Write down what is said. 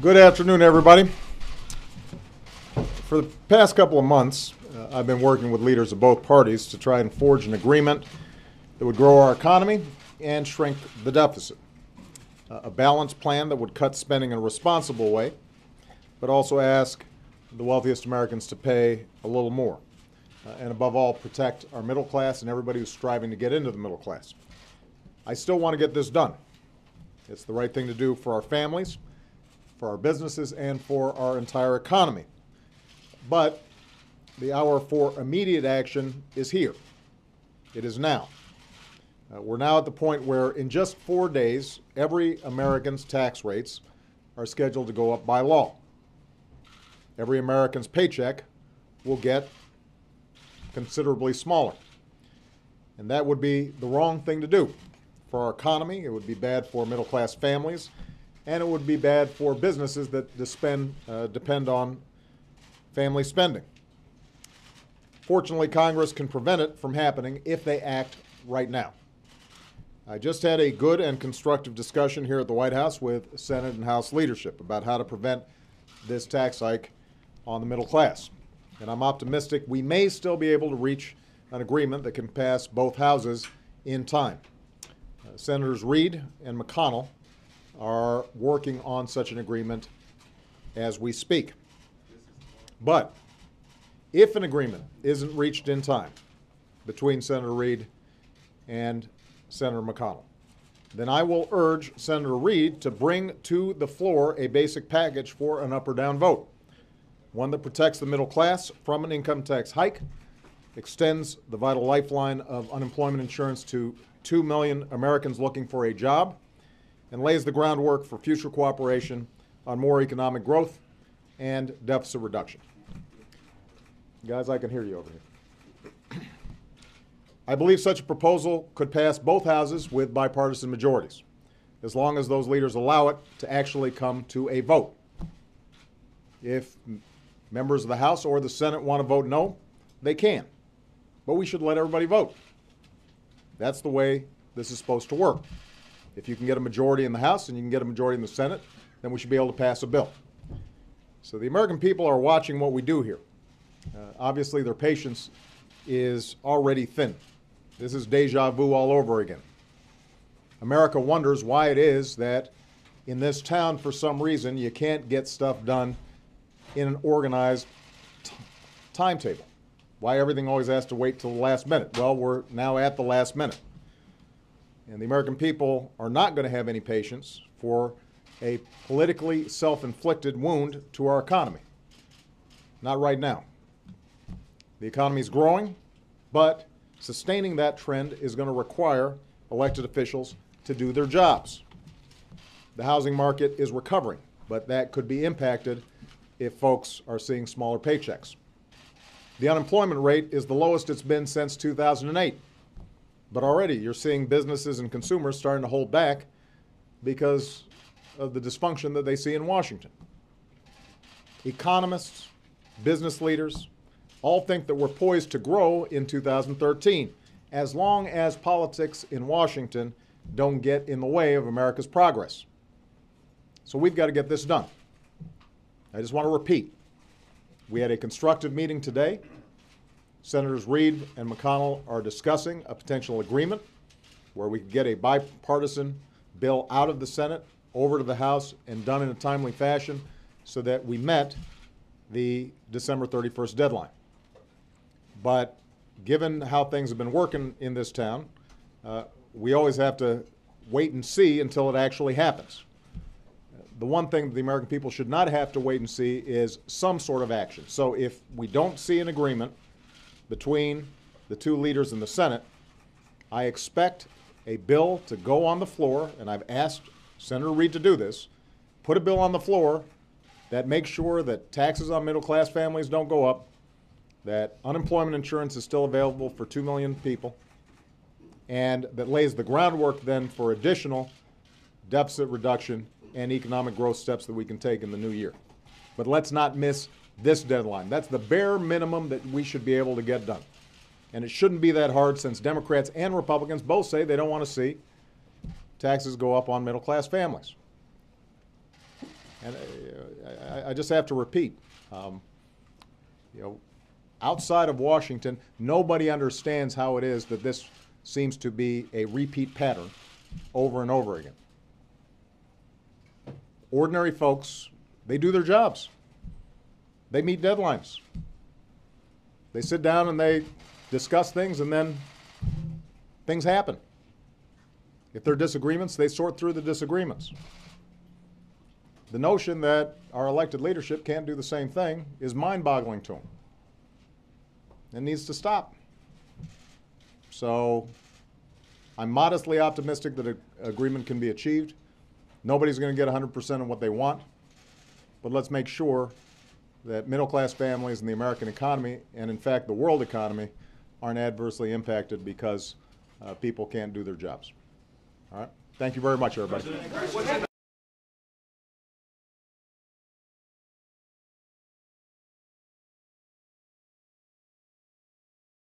Good afternoon, everybody. For the past couple of months, I've been working with leaders of both parties to try and forge an agreement that would grow our economy and shrink the deficit. A balanced plan that would cut spending in a responsible way, but also ask the wealthiest Americans to pay a little more. And above all, protect our middle class and everybody who's striving to get into the middle class. I still want to get this done. It's the right thing to do for our families, for our businesses, and for our entire economy. But the hour for immediate action is here. It is now. We're now at the point where in just 4 days, every American's tax rates are scheduled to go up by law. Every American's paycheck will get considerably smaller. And that would be the wrong thing to do for our economy. It would be bad for middle-class families, and it would be bad for businesses that depend on family spending. Fortunately, Congress can prevent it from happening if they act right now. I just had a good and constructive discussion here at the White House with Senate and House leadership about how to prevent this tax hike on the middle class. And I'm optimistic we may still be able to reach an agreement that can pass both houses in time. Senators Reid and McConnell are working on such an agreement as we speak. But if an agreement isn't reached in time between Senator Reid and Senator McConnell, then I will urge Senator Reid to bring to the floor a basic package for an up or down vote, one that protects the middle class from an income tax hike, extends the vital lifeline of unemployment insurance to 2 million Americans looking for a job, and lays the groundwork for future cooperation on more economic growth and deficit reduction. Guys, I can hear you over here. I believe such a proposal could pass both houses with bipartisan majorities, as long as those leaders allow it to actually come to a vote. If members of the House or the Senate want to vote no, they can. But we should let everybody vote. That's the way this is supposed to work. If you can get a majority in the House and you can get a majority in the Senate, then we should be able to pass a bill. So the American people are watching what we do here. Obviously, their patience is already thin. This is deja vu all over again. America wonders why it is that in this town, for some reason, you can't get stuff done in an organized timetable. Why everything always has to wait till the last minute. Well, we're now at the last minute. And the American people are not going to have any patience for a politically self-inflicted wound to our economy. Not right now. The economy is growing, but sustaining that trend is going to require elected officials to do their jobs. The housing market is recovering, but that could be impacted if folks are seeing smaller paychecks. The unemployment rate is the lowest it's been since 2008. But already you're seeing businesses and consumers starting to hold back because of the dysfunction that they see in Washington. Economists, business leaders, all think that we're poised to grow in 2013, as long as politics in Washington don't get in the way of America's progress. So we've got to get this done. I just want to repeat, we had a constructive meeting today. Senators Reid and McConnell are discussing a potential agreement where we could get a bipartisan bill out of the Senate, over to the House, and done in a timely fashion so that we met the December 31st deadline. But given how things have been working in this town, we always have to wait and see until it actually happens. The one thing that the American people should not have to wait and see is some sort of action. So if we don't see an agreement between the two leaders in the Senate, I expect a bill to go on the floor, and I've asked Senator Reid to do this, put a bill on the floor that makes sure that taxes on middle-class families don't go up, that unemployment insurance is still available for 2 million people, and that lays the groundwork then for additional deficit reduction and economic growth steps that we can take in the new year. But let's not miss this deadline. That's the bare minimum that we should be able to get done. And it shouldn't be that hard, since Democrats and Republicans both say they don't want to see taxes go up on middle-class families. And I just have to repeat, outside of Washington, nobody understands how it is that this seems to be a repeat pattern over and over again. Ordinary folks, they do their jobs. They meet deadlines. They sit down and they discuss things, and then things happen. If there are disagreements, they sort through the disagreements. The notion that our elected leadership can't do the same thing is mind-boggling to them. It needs to stop. So I'm modestly optimistic that an agreement can be achieved. Nobody's going to get 100% of what they want, but let's make sure that middle-class families and the American economy, and in fact the world economy, aren't adversely impacted because people can't do their jobs. All right? Thank you very much, everybody.